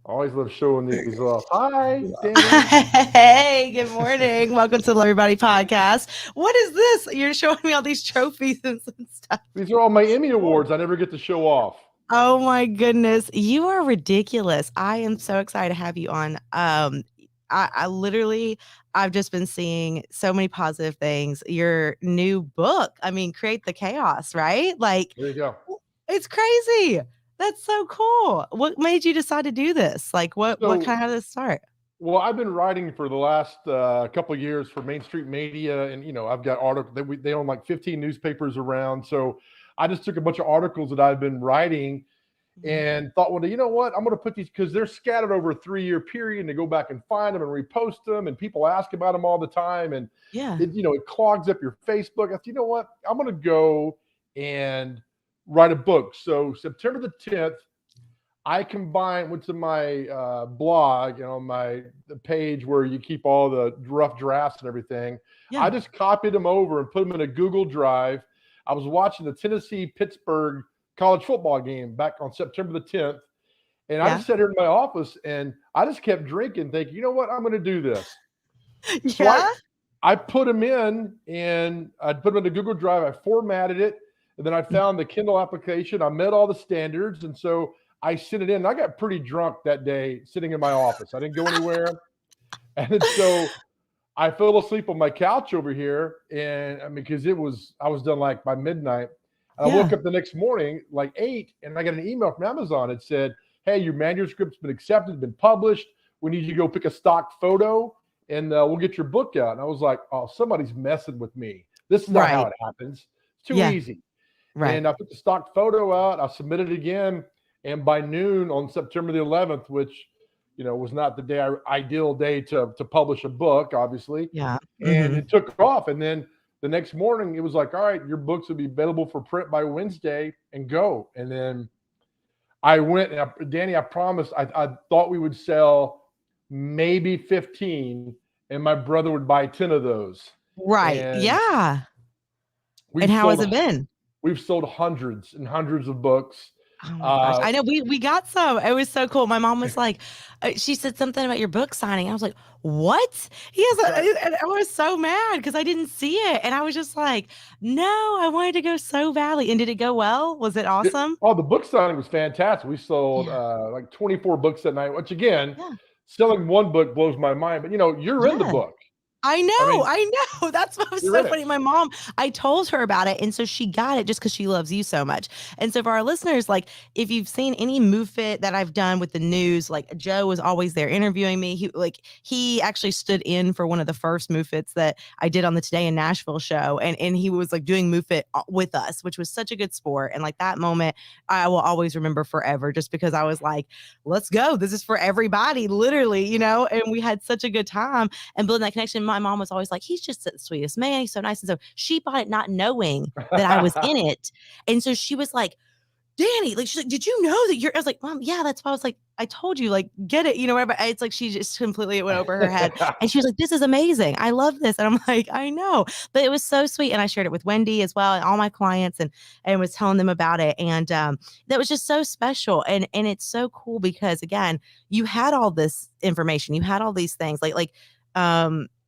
Always love showing these off. Hi, Dani. Hey, good morning. Welcome to the Everybody Podcast. What is this? You're showing me all these trophies and some stuff. These are all my Emmy awards I never get to show off. Oh my goodness. You are ridiculous. I am so excited to have you on. I literally I've just been seeing so many positive things. Your new book, I mean, Create the Chaos, right? Like There you go. it's crazy. That's so cool. What made you decide to do this? Like what So, kind of this start? well, I've been writing for the last couple of years for Main Street Media, and I've got articles. They own like 15 newspapers around. So I just took a bunch of articles that I've been writing and thought, well, you know what? I'm going to put these because they're scattered over a 3-year period, and to go back and find them and repost them, and people ask about them all the time, and Yeah. it clogs up your Facebook. I said, you know what? I'm going to go and write a book. So September the 10th, I went to my blog, the page where you keep all the rough drafts and everything. Yeah. I just copied them over and put them in a Google Drive. I was watching the Tennessee-Pittsburgh college football game back on September the 10th. And I Yeah. just sat here in my office and I just kept drinking, thinking, you know what? I'm going to do this. So Yeah. I put them in and I put them in the Google Drive. I formatted it. And then I found the Kindle application. I met all the standards. And so I sent it in. I got pretty drunk that day sitting in my office. I didn't go anywhere. And so I fell asleep on my couch over here. And I mean, because I was done like by midnight. And I woke up the next morning, like 8, and I got an email from Amazon. It said, hey, your manuscript's been accepted, been published. We need you to go pick a stock photo and we'll get your book out. And I was like, oh, somebody's messing with me. This is not how it happens. It's too easy. Right. And I put the stock photo out. I submitted it again. And by noon on September the 11th, which, was not the ideal day to publish a book, obviously. Yeah. And it took off. And then the next morning, it was like, all right, your books will be available for print by Wednesday and go. And then I went, and Dani, I promised, I thought we would sell maybe 15 and my brother would buy 10 of those. Right. And yeah. And how has it been? We've sold hundreds and hundreds of books. Oh my gosh. I know we got some. It was so cool. My mom was like, she said something about your book signing. I was like, what? And I was so mad because I didn't see it. And I was just like, no, I wanted to go so badly. And did it go well? Was it awesome? The book signing was fantastic. We sold like 24 books that night, which again, selling one book blows my mind. But you're in the book. I know. That's what was so funny. My mom, I told her about it. And so she got it just because she loves you so much. And so for our listeners, like if you've seen any MoveFit that I've done with the news, like Joe was always there interviewing me. He actually stood in for one of the first MoveFits that I did on the Today in Nashville show. And he was like doing MoveFit with us, which was such a good sport. And like that moment, I will always remember forever just because I was like, let's go. This is for everybody, literally, and we had such a good time and building that connection. My mom was always like, he's just the sweetest man. He's so nice. And so she bought it not knowing that I was in it. And so she was like, Dani, like, she's like, did you know that I was like, Mom, yeah, that's why I was like, I told you, like, get it, whatever. It's like, she just completely went over her head and she was like, this is amazing. I love this. And I'm like, I know, but it was so sweet. And I shared it with Wendy as well and all my clients and was telling them about it. And that was just so special. And it's so cool because again, you had all this information, you had all these things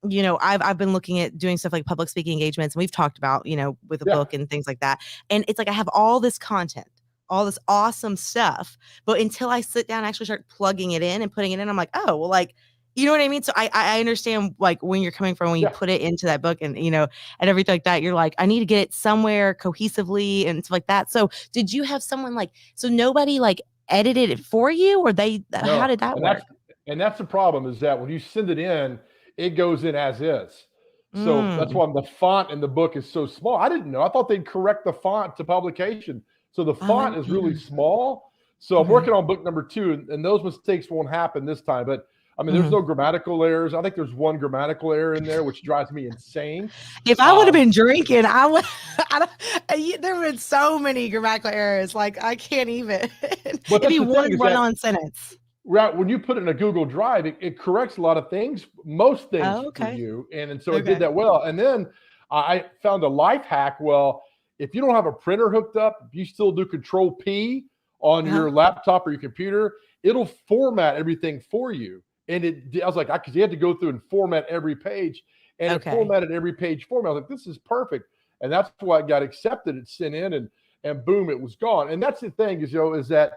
I've been looking at doing stuff like public speaking engagements, and we've talked about, with a book and things like that. And it's like, I have all this content, all this awesome stuff, but until I sit down and actually start plugging it in and putting it in, I'm like, oh, well, like, you know what I mean? So I understand like when you're coming from, when you put it into that book and, and everything like that, you're like, I need to get it somewhere cohesively and stuff like that. So did you have someone so nobody like edited it for you or how did that work? That's the problem is that when you send it in, it goes in as is. So that's why the font in the book is so small. I didn't know. I thought they'd correct the font to publication. So the font is really small. So I'm working on book number 2, and those mistakes won't happen this time. But I mean, there's no grammatical errors. I think there's one grammatical error in there, which drives me insane. If I would have been drinking, there have been so many grammatical errors. Like I can't even. It'd be one run-on sentence. Right. When you put it in a Google Drive, it corrects a lot of things, most things for you. And so it did that well. And then I found a life hack. Well, if you don't have a printer hooked up, you still do Control P on your laptop or your computer, it'll format everything for you. And I was like, because you had to go through and format every page, and it formatted every page for me. I was like, this is perfect. And that's why it got accepted. It sent in, and boom, it was gone. And that's the thing is, is that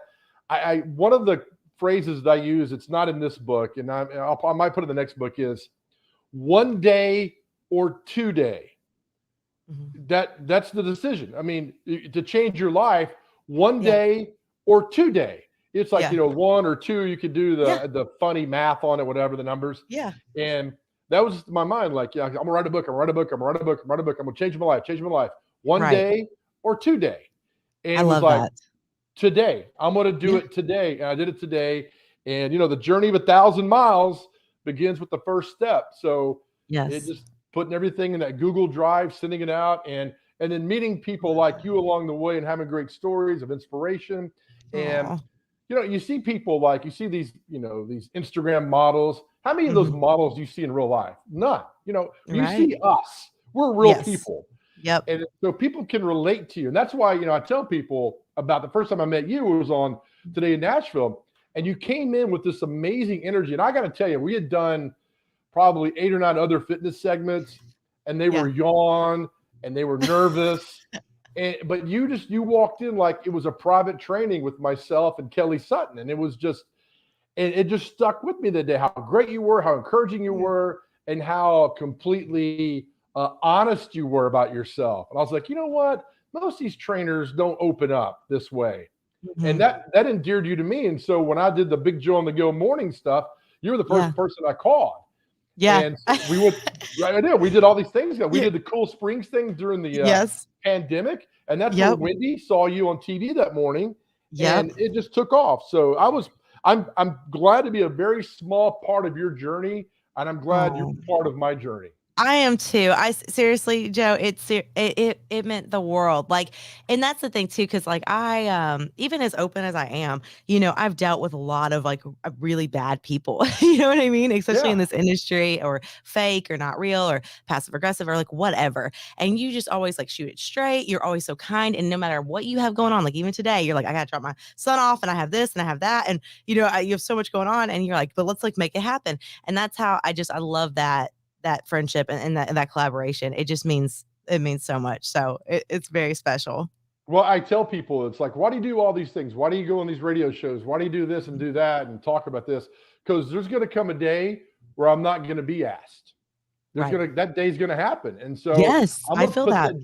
I one of the phrases that I use, it's not in this book, and I might put it in the next book, is one day or 2 day. That's the decision. I mean, to change your life, one day or 2 day. It's like, 1 or 2, you could do the funny math on it, whatever the numbers. Yeah. And that was my mind. Like, I'm gonna write a book. I'm gonna write a book. I'm gonna change my life. One day or 2 day. And I love that. Today, I'm gonna do it today. And I did it today. And the journey of 1,000 miles begins with the first step. So it just putting everything in that Google Drive, sending it out, and then meeting people like you along the way and having great stories of inspiration. And you see people like, you see these, these Instagram models. How many of those models do you see in real life? None. You see us. We're real people. Yep. And so people can relate to you. And that's why, I tell people about the first time I met you was on Today in Nashville. And you came in with this amazing energy. And I got to tell you, we had done probably 8 or 9 other fitness segments, and they were yawn and they were nervous. But you walked in like it was a private training with myself and Kelly Sutton. And it was just, and it just stuck with me that day, how great you were, how encouraging you were, and how completely honest you were about yourself. And I was like, you know what? Most of these trainers don't open up this way. And that endeared you to me. And so when I did the Big Joe on the Go morning stuff, you were the first person I called. Yeah. And so we went, right, I did. We did all these things. We did the Cool Springs thing during the pandemic. And that's when Wendy saw you on TV that morning. And it just took off. So I'm glad to be a very small part of your journey. And I'm glad you're part of my journey. I am too. I seriously, Joe, it meant the world. Like, and that's the thing too, cause like I, even as open as I am, I've dealt with a lot of like really bad people, you know what I mean? Especially in this industry, or fake or not real or passive aggressive or like whatever. And you just always like shoot it straight. You're always so kind. And no matter what you have going on, like even today, you're like, I got to drop my son off and I have this and I have that. And you have so much going on and you're like, but let's like make it happen. And that's how I love that friendship and that collaboration. It means so much. So it's very special. Well, I tell people, it's like, why do you do all these things? Why do you go on these radio shows? Why do you do this and do that and talk about this? Because there's going to come a day where I'm not going to be asked. That day's going to happen. And so I feel that.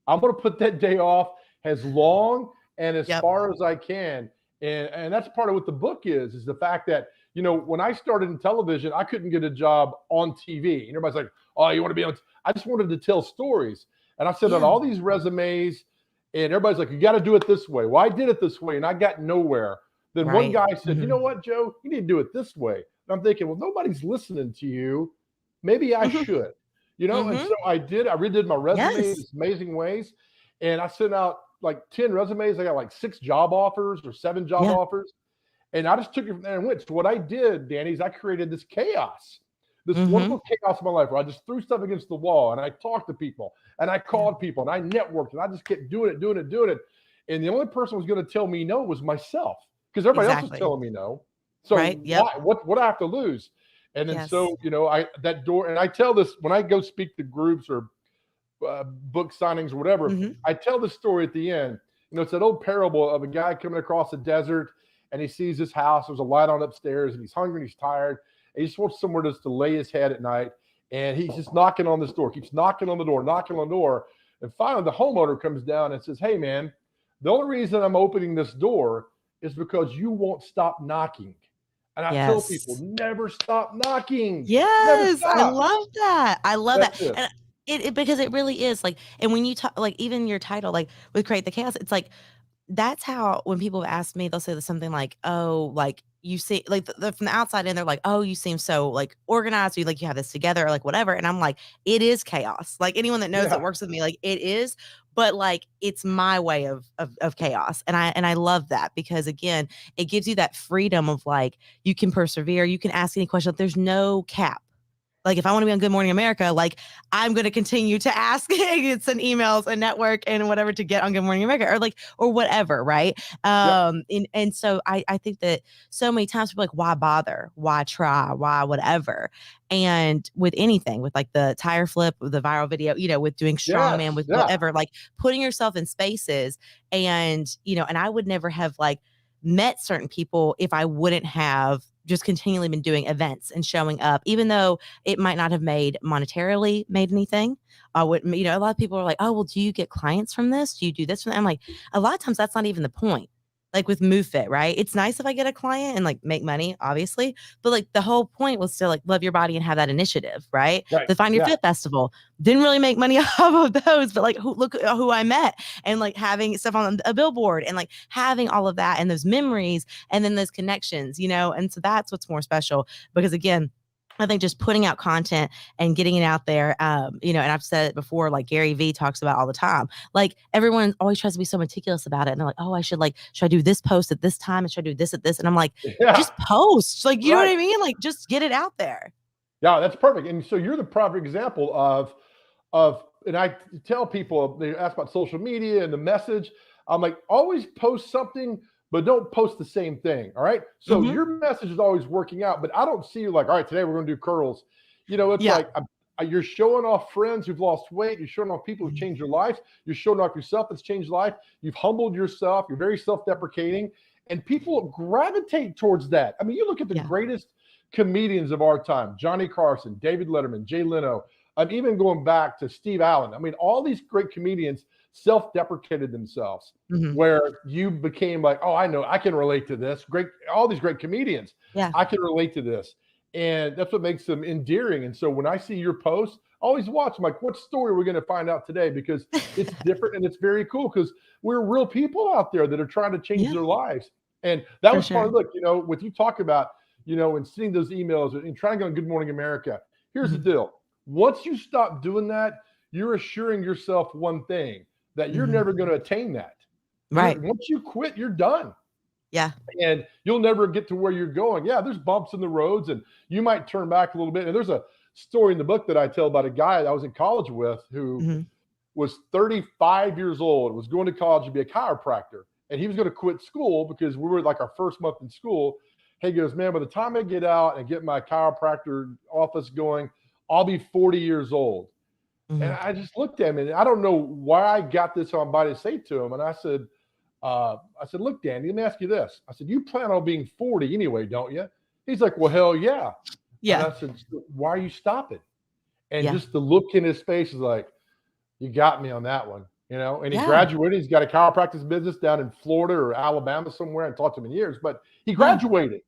I'm going to put that day off as long and as far as I can. And that's part of what the book is the fact that, when I started in television, I couldn't get a job on TV. And everybody's like, oh, you want to be on? I just wanted to tell stories. And I sent out all these resumes, and everybody's like, you got to do it this way. Well, I did it this way, and I got nowhere. Then one guy said, you know what, Joe? You need to do it this way. And I'm thinking, well, nobody's listening to you. Maybe I should. And so I did. I redid my resume in amazing ways. And I sent out like 10 resumes. I got like 6 job offers or 7 job offers. And I just took it from there and went. So what I did, Dani, is I created this chaos, this wonderful chaos in my life where I just threw stuff against the wall and I talked to people and I called people and I networked and I just kept doing it. And the only person who was going to tell me no was myself, because everybody else was telling me no. So what I have to lose? And then so, that door, and I tell this when I go speak to groups or book signings or whatever, I tell this story at the end. It's that old parable of a guy coming across the desert. And he sees this house. There's a light on upstairs, and he's hungry and he's tired. And he just wants somewhere just to lay his head at night. And he's just knocking on this door, keeps knocking on the door. And finally, the homeowner comes down and says, hey, man, the only reason I'm opening this door is because you won't stop knocking. And I tell people, never stop knocking. Yes, I love that. I love that. And it because it really is like, and when you talk, like even your title, like with Create the Chaos, it's like, that's how, when people ask me, they'll say something like, oh, like you see, like from the outside in, they're like, oh, you seem so like organized. You like, you have this together or like whatever. And I'm like, it is chaos. Like anyone that knows that works with me, like it is, but like, it's my way of chaos. And I love that because again, it gives you that freedom of like, you can persevere. You can ask any question. There's no cap. Like if I want to be on Good Morning America, like I'm going to continue to ask and send emails and network and whatever to get on Good Morning America or whatever. Right. Yep. And so I think that so many times people are like, why bother? Why try? Why whatever? And with anything, with like the tire flip, with the viral video, with doing strongman, Yes. with Yeah. whatever, like putting yourself in spaces and I would never have like met certain people if I wouldn't have just continually been doing events and showing up, even though it might not have monetarily made anything. I would, a lot of people are like, oh, well, do you get clients from this? Do you do this from that? I'm like, a lot of times that's not even the point. Like with MoveFit, right? It's nice if I get a client and like make money, obviously, but like the whole point was to like love your body and have that initiative, right? Right. The Find Your Fit Festival didn't really make money off of those, but like look at who I met and like having stuff on a billboard and like having all of that and those memories and then those connections, and so that's what's more special because again, I think just putting out content and getting it out there, and I've said it before, like Gary Vee talks about all the time. Like everyone always tries to be so meticulous about it. And they're like, oh, should I do this post at this time? And should I do this at this? And I'm like, just post. Like, you know what I mean? Like, just get it out there. Yeah, that's perfect. And so you're the perfect example and I tell people, they ask about social media and the message. I'm like, always post something, but don't post the same thing. All right. So your message is always working out, but I don't see you like, all right, today we're going to do curls. It's like you're showing off friends who've lost weight. You're showing off people who've changed their life. You're showing off yourself that's changed life. You've humbled yourself. You're very self-deprecating, and people gravitate towards that. I mean, you look at the greatest comedians of our time: Johnny Carson, David Letterman, Jay Leno. I'm even going back to Steve Allen. I mean, all these great comedians self-deprecated themselves, where you became like, oh, I know, I can relate to this. Great, all these great comedians, I can relate to this. And that's what makes them endearing. And so when I see your posts, I always watch. I'm like, what story are we going to find out today? Because it's different and it's very cool because we're real people out there that are trying to change their lives. And that was fun. Look, with you talk about, and sending those emails and trying to go on Good Morning America. Here's the deal. Once you stop doing that, you're assuring yourself one thing, that you're never going to attain that. Right. Once you quit, you're done. Yeah. And you'll never get to where you're going. Yeah, there's bumps in the roads and you might turn back a little bit. And there's a story in the book that I tell about a guy that I was in college with who was 35 years old, was going to college to be a chiropractor. And he was going to quit school because we were like our first month in school. He goes, man, by the time I get out and get my chiropractor office going, I'll be 40 years old. And I just looked at him, and I don't know why I got this on by to say to him. And I said, look, Dani, let me ask you this. I said, you plan on being 40 anyway, don't you? He's like, well, hell yeah. Yeah. And I said, why are you stopping? And just the look in his face is like, you got me on that one, And he graduated. He's got a chiropractic business down in Florida or Alabama somewhere. I haven't talked to him in years, but he graduated.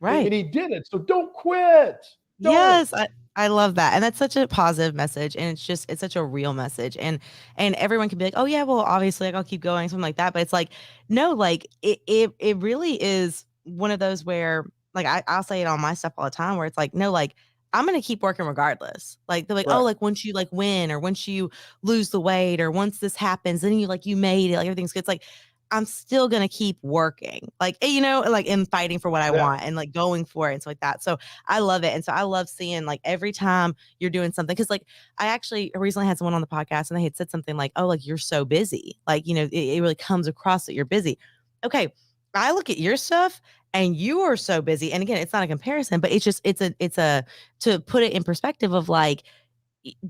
Right. And he did it. So don't quit. Don't. Yes. I love that. And that's such a positive message. And it's such a real message. And everyone can be like, oh yeah, well, obviously like, I'll keep going, something like that. But it's like, no, like it really is one of those where like, I'll say it on my stuff all the time where it's like, no, like I'm going to keep working regardless. Like they're like, oh, like once you like win or once you lose the weight or once this happens, then you made it, like everything's good. It's like, I'm still going to keep working, like, like and fighting for what I want and like going for it and stuff like that. So I love it. And so I love seeing like every time you're doing something, because like I actually recently had someone on the podcast and they had said something like, oh, like you're so busy. Like, it really comes across that you're busy. Okay. I look at your stuff and you are so busy. And again, it's not a comparison, but it's just, it's a, to put it in perspective of like,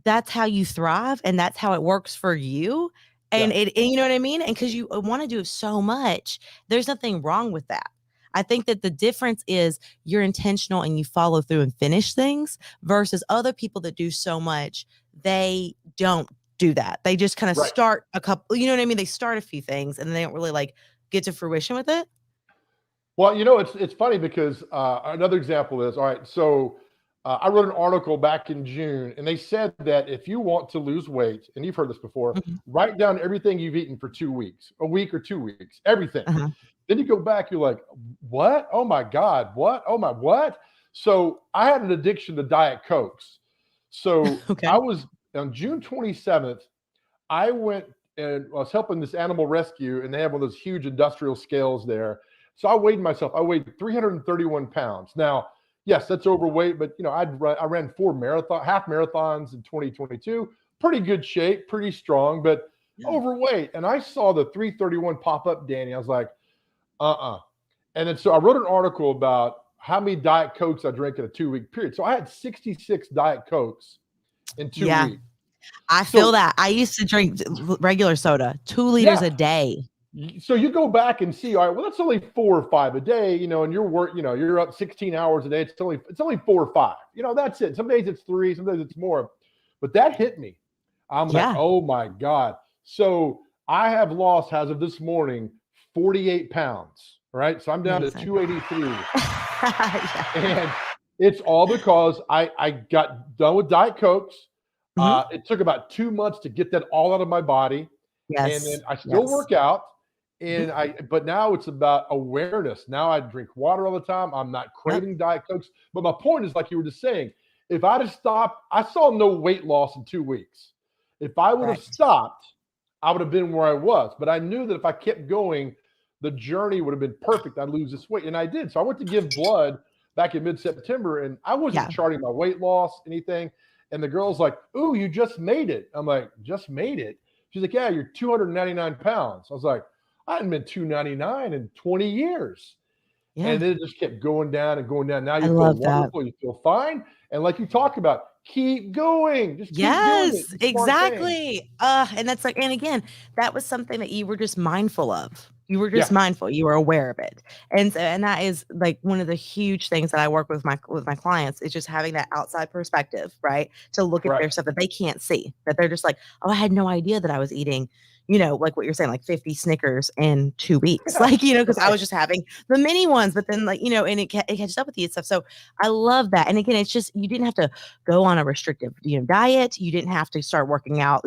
that's how you thrive and that's how it works for you. And and you know what I mean? And because you want to do so much, there's nothing wrong with that. I think that the difference is you're intentional and you follow through and finish things versus other people that do so much. They don't do that. They just kind of start a couple, you know what I mean? They start a few things and they don't really like get to fruition with it. Well, it's funny because another example is, all right, so I wrote an article back in June, and they said that if you want to lose weight, and you've heard this before, write down everything you've eaten for 2 weeks, a week or 2 weeks, everything. Then you go back, you're like, what? Oh my God, what? Oh my, what? So I had an addiction to Diet Cokes. So I was on June 27th, I went and I was helping this animal rescue, and they have one of those huge industrial scales there. So I weighed myself. I weighed 331 pounds. Now, yes, that's overweight, but I ran 4 half marathons in 2022. Pretty good shape, pretty strong, but Yeah. overweight. And I saw the 331 pop up, Dani. I was like, And then so I wrote an article about how many Diet Cokes I drank in a 2-week period. So I had 66 Diet Cokes in 2 weeks. I feel that. I used to drink regular soda, 2 liters a day. So you go back and see, all right, well, that's only 4 or 5 a day, and you're up 16 hours a day. It's only 4 or 5. That's it. Some days it's 3, some days it's more. But that hit me. I'm like, oh my God. So I have lost, as of this morning, 48 pounds. Right. So I'm down to 283. And it's all because I got done with Diet Cokes. It took about 2 months to get that all out of my body. And then I still work out. But now it's about awareness. Now I drink water all the time. I'm not craving Diet Cokes. But my point is, like you were just saying, if I'd have stopped, I saw no weight loss in 2 weeks. If I would have stopped, I would have been where I was. But I knew that if I kept going, the journey would have been perfect. I'd lose this weight. And I did. So I went to give blood back in mid-September, and I wasn't charting my weight loss, anything. And the girl's like, ooh, you just made it. I'm like, just made it? She's like, yeah, you're 299 pounds. I was like, I hadn't been 299 in 20 years. Yeah. And then it just kept going down and going down. Now you feel wonderful. You feel fine. And like you talk about, keep going. Just keep doing it. Exactly. And that's like, and again, that was something that you were just mindful of. You were just mindful. You were aware of it. And that is like one of the huge things that I work with my clients is just having that outside perspective, right? To look at their stuff that they can't see, that they're just like, oh, I had no idea that I was eating, like what you're saying, like 50 Snickers in 2 weeks, like, because I was just having the mini ones, but then like, and it catches up with you and stuff. So I love that. And again, it's just, you didn't have to go on a restrictive, diet. You didn't have to start working out,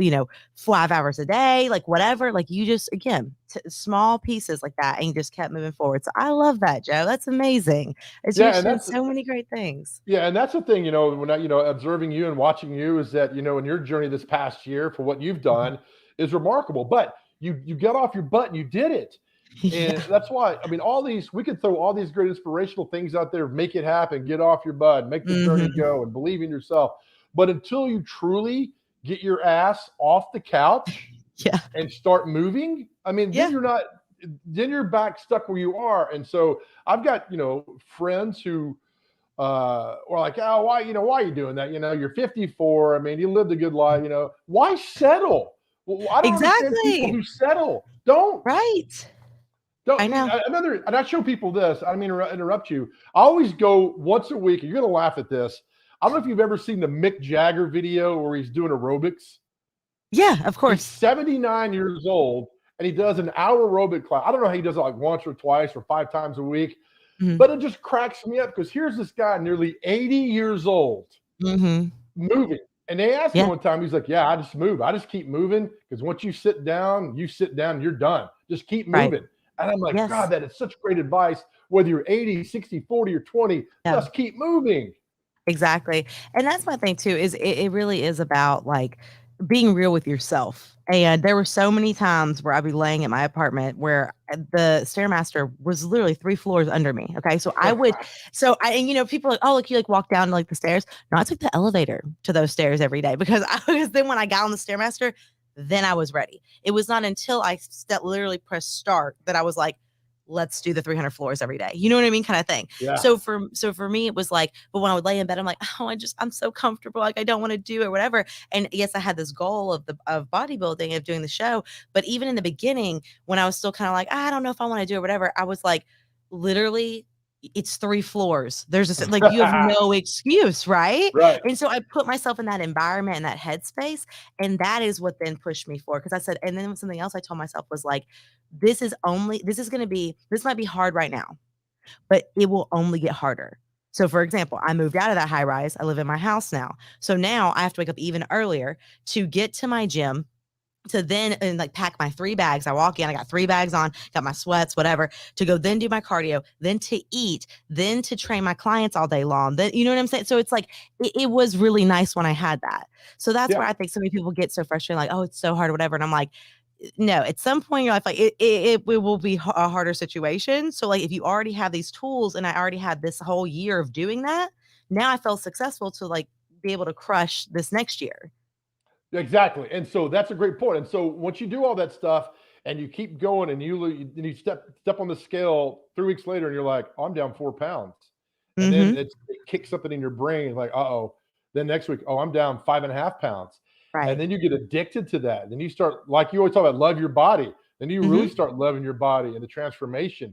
5 hours a day, like whatever, like you just, again, small pieces like that. And you just kept moving forward. So I love that, Joe. That's amazing. It's just so many great things. Yeah. And that's the thing, when I, observing you and watching you is that, in your journey this past year for what you've done, is remarkable, but you got off your butt and you did it. And that's why, we could throw all these great inspirational things out there, make it happen, get off your butt, make the journey go and believe in yourself. But until you truly get your ass off the couch and start moving, then you're back stuck where you are. And so I've got, friends who are like, oh, why are you doing that? You're 54. You lived a good life, why settle? Well, I don't understand people who settle. Don't. Don't. I know. And I show people this. I don't mean to interrupt you. I always go once a week. You're going to laugh at this. I don't know if you've ever seen the Mick Jagger video where he's doing aerobics. Yeah, of course. He's 79 years old, and he does an hour aerobic class. I don't know how he does it like once or twice or 5 times a week, but it just cracks me up because here's this guy nearly 80 years old moving. And they asked him one time, he's like, yeah, I just move. I just keep moving because once you sit down, you're done. Just keep moving. And I'm like, God, that is such great advice. Whether you're 80, 60, 40, or 20, just keep moving. Exactly. And that's my thing too, is it really is about like being real with yourself. And there were so many times where I'd be laying at my apartment where the Stairmaster was literally 3 floors under me. Okay. So I would, people are like, oh, look, you like walk down like the stairs. No, I took the elevator to those stairs every day because then when I got on the Stairmaster, then I was ready. It was not until I literally pressed start that I was like, let's do the 300 floors every day. You know what I mean? Kind of thing. Yeah. So for me, it was like, but when I would lay in bed, I'm like, oh, I'm so comfortable. Like, I don't want to do it, whatever. And yes, I had this goal of bodybuilding, of doing the show. But even in the beginning, when I was still kind of like, I don't know if I want to do it, whatever, I was like, literally, it's 3 floors. There's like, you have no excuse, right? And so I put myself in that environment and that headspace. And that is what then pushed me forward. Because I said, and then something else I told myself was like, this might be hard right now, but it will only get harder. So for example, I moved out of that high rise. I live in my house now. So now I have to wake up even earlier to get to my gym, to then and like pack my 3 bags. I walk in, I got 3 bags on, got my sweats, whatever, to go then do my cardio, then to eat, then to train my clients all day long. Then, you know what I'm saying? So it's like, it was really nice when I had that. So that's where I think so many people get so frustrated, like, oh, it's so hard or whatever. And I'm like, no, at some point in your life, like it will be a harder situation. So like if you already have these tools and I already had this whole year of doing that, now I felt successful to like be able to crush this next year. Exactly. And so that's a great point. And so once you do all that stuff and you keep going and you step on the scale 3 weeks later and you're like, oh, I'm down 4 pounds. And then Mm-hmm. it kicks something in your brain like, uh-oh. Then next week, oh, I'm down 5.5 pounds. And Right. then you get addicted to that. Then you start, like you always talk about, love your body. Then you really Mm-hmm. start loving your body and the transformation.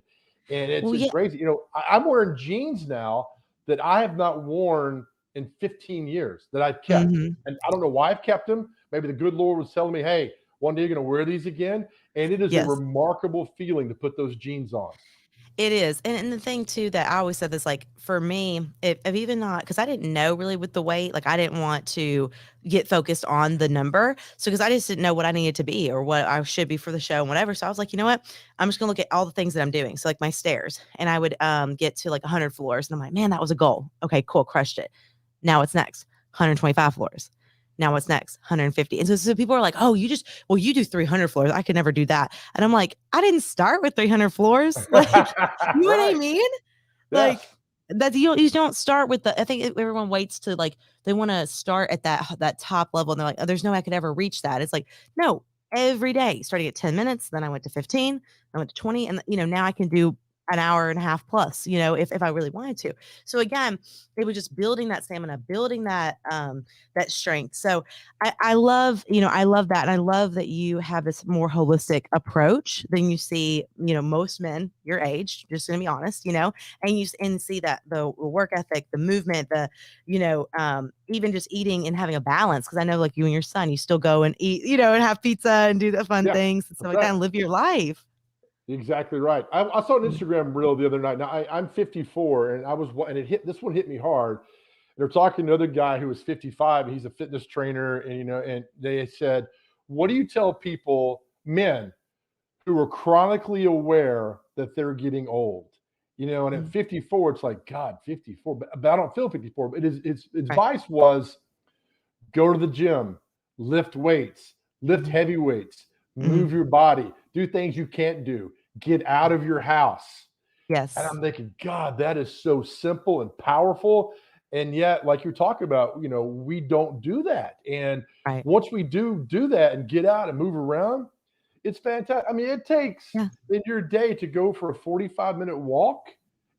And Well, it's yeah. crazy. I'm wearing jeans now that I have not worn in 15 years that I've kept. Mm-hmm. And I don't know why I've kept them. Maybe the good Lord was telling me, hey, one day you're going to wear these again. And it is a Yes. remarkable feeling to put those jeans on. It is. And the thing too that I always said this, like for me, if even not, because I didn't know really with the weight, like I didn't want to get focused on the number. So because I just didn't know what I needed to be or what I should be for the show and whatever. So I was like, you know what? I'm just gonna look at all the things that I'm doing. So like my stairs. And I would get to like 100 floors. And I'm like, man, that was a goal. Okay, cool, crushed it. Now what's next? 125 floors. Now what's next? 150. And so people are like, oh, you do 300 floors. I could never do that. And I'm like, I didn't start with 300 floors. Like, you know what I Right. mean? Yes. Like that you don't start with the I think everyone waits to like they want to start at that top level and they're like, oh, there's no way I could ever reach that. It's like, no, every day, starting at 10 minutes, then I went to 15, I went to 20, and now I can do an hour and a half plus, if I really wanted to. So again, it was just building that stamina, building that strength. So I love, I love that. And I love that you have this more holistic approach than you see, most men your age, just gonna be honest, and see that the work ethic, the movement, even just eating and having a balance. Cause I know like you and your son, you still go and eat, and have pizza and do the fun Yeah. things and stuff That's like that right. and live your life. Exactly right. I saw an Mm. Instagram reel the other night. Now I'm 54, and this one hit me hard. They're talking to another guy who was 55. And he's a fitness trainer, and they said, "What do you tell people, men, who are chronically aware that they're getting old?" And at Mm. 54, it's like, God, 54, but I don't feel 54. But his Right. advice was, go to the gym, lift weights, lift Mhm. heavy weights, Mhm. move your body, do things you can't do, get out of your house. And Yes. I'm thinking, God, that is so simple and powerful. And yet, like you're talking about, we don't do that. And Right. once we do that and get out and move around, it's fantastic. I mean, it takes Yeah. in your day to go for a 45-minute walk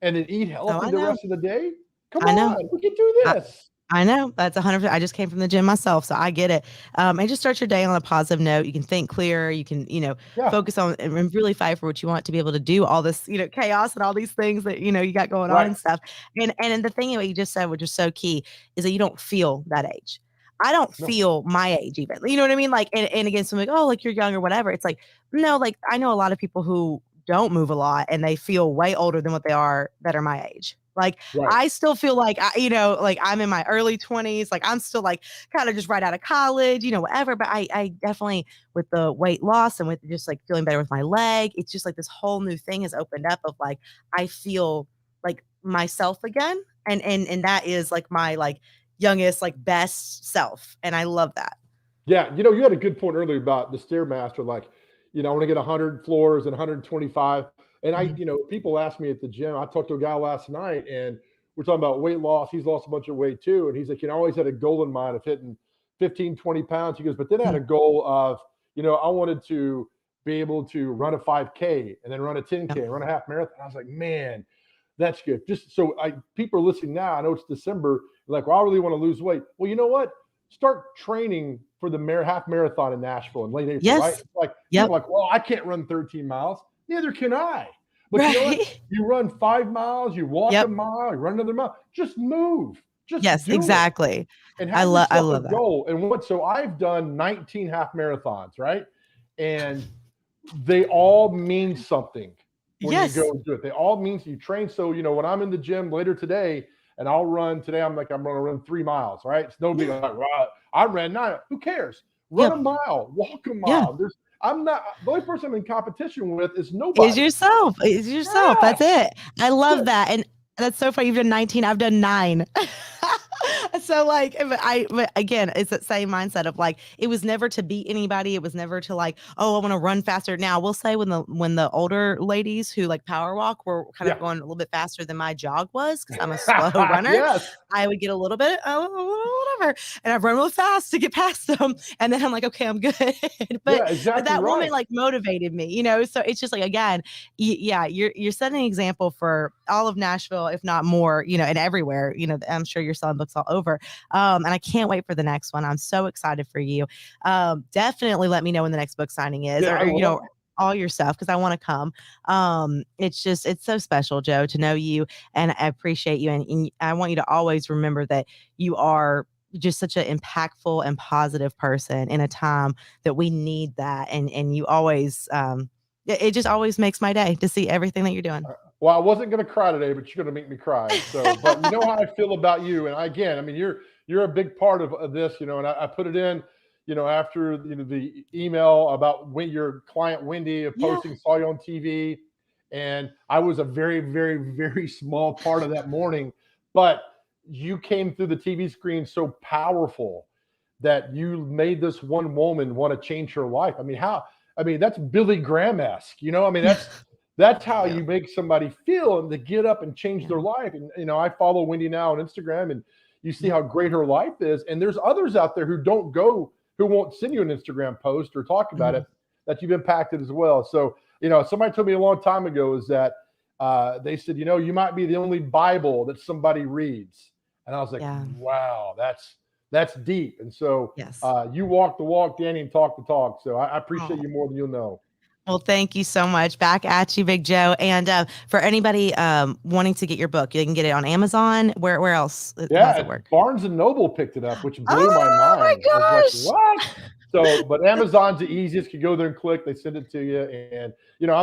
and then eat Oh, healthy I the know. rest of the day. Come I know. on, we can do I this. I know. That's 100%. I just came from the gym myself, so I get it. And just start your day on a positive note. You can think clearer. You can, Yeah, focus on and really fight for what you want to be able to do all this, chaos and all these things that, you got going on right. and stuff. And the thing what you just said, which is so key, is that you don't feel that age. I don't No, feel my age even. You know what I mean? Like, and again, some like, oh, like you're young or whatever. It's like, no, like I know a lot of people who don't move a lot and they feel way older than what they are that are my age. Like right. I still feel like like I'm in my early 20s, like I'm still like kind of just right out of college, whatever. But I definitely with the weight loss and with just like feeling better with my leg, it's just like this whole new thing has opened up of like I feel like myself again. And that is like my like youngest, like best self. And I love that. Yeah, you had a good point earlier about the Stairmaster. Like, I want to get 100 floors and 125. And Mhm. people ask me at the gym. I talked to a guy last night, and we're talking about weight loss. He's lost a bunch of weight too, and he's like, I always had a goal in mind of hitting 15, 20 pounds. He goes, but then I had Mhm. a goal of, I wanted to be able to run a 5K and then run a 10K Yep. and run a half marathon. I was like, man, that's good. Just so people are listening now. I know it's December. Like, well, I really want to lose weight. Well, you know what? Start training for the half marathon in Nashville in late April, right? Yes. It's like people Yep. are like, well, I can't run 13 miles. Neither can I. But you know what? Right. You run 5 miles, you walk a Yep. mile, you run another mile. Just move. Just Yes, do it exactly. and I have love I yourself a love that. goal. And so I've done 19 half marathons, right? And they all mean something when you go Yes. and do it. They all mean you train. So, when I'm in the gym later today and I'll run today, I'm going to run 3 miles, right? It's no big, Yeah. like, right, I ran 9. Who cares? Run Yep. a mile, walk a Yeah. mile. I'm not, the only person I'm in competition with is Is nobody. yourself. Is yourself. That's Yes. it. I That's love it. that. And that's so funny. You've done 19. I've done 9. so like, but again, it's that same mindset of like, it was never to beat anybody. It was never to like, oh, I want to run faster. Now we'll say when the older ladies who like power walk were kind of going a little bit faster than my jog was, because I'm a slow runner. Yes. I would get a little bit, whatever, and I'd run real fast to get past them, and then I'm like, okay, I'm good. But that woman like motivated me, you know. So it's just like, again, yeah, you're setting an example for all of Nashville, if not more, you know, and everywhere. You know, I'm sure you're selling books all over. And I can't wait for the next one. I'm so excited for you. Definitely let me know when the next book signing is, or you know, all your stuff, because I want to come. It's so special, Joe, to know you, and I appreciate you, and I want you to always remember that you are just such an impactful and positive person in a time that we need that, and you always it just always makes my day to see everything that you're doing. Well, I wasn't going to cry today, but you're going to make me cry. So, but you know how I feel about you. And again, I mean, you're a big part of this, you know, and I put it in, you know, after, you know, the email about when your client, Wendy, of posting, saw you on TV. And I was a very, very, very small part of that morning, but you came through the TV screen so powerful that you made this one woman want to change her life. I mean, that's Billy Graham-esque, you know, I mean, that's how you make somebody feel, and to get up and change their life. And, you know, I follow Wendy now on Instagram, and you see how great her life is. And there's others out there who won't send you an Instagram post or talk about it, that you've impacted as well. So, you know, somebody told me a long time ago is that they said, you know, you might be the only Bible that somebody reads. And I was like, wow, that's deep. And so you walk the walk, Dani, and talk the talk. So I appreciate you more than you'll know. Well, thank you so much. Back at you, Big Joe. And for anybody wanting to get your book, you can get it on Amazon. Where else? How does it work? Barnes and Noble picked it up, which blew my mind. Oh my gosh! Like, what? So, but Amazon's the easiest. You go there and click. They send it to you. And you know,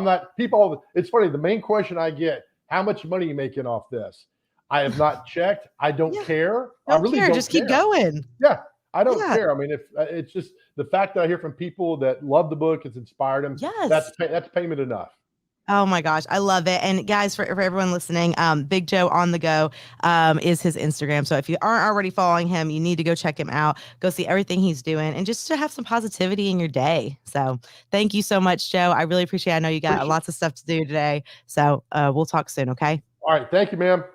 it's funny. The main question I get: how much money are you making off this? I have not checked. I don't care. I really don't just keep going. Yeah. I don't care. I mean, if it's just the fact that I hear from people that love the book, it's inspired them. That's payment enough. Oh my gosh, I love it. And guys, for everyone listening, Big Joe on the Go is his Instagram. So if you aren't already following him, you need to go check him out. Go see everything he's doing, and just to have some positivity in your day. So thank you so much, Joe. I really appreciate it. I know you got lots of stuff to do today. So we'll talk soon. Okay. All right. Thank you, ma'am.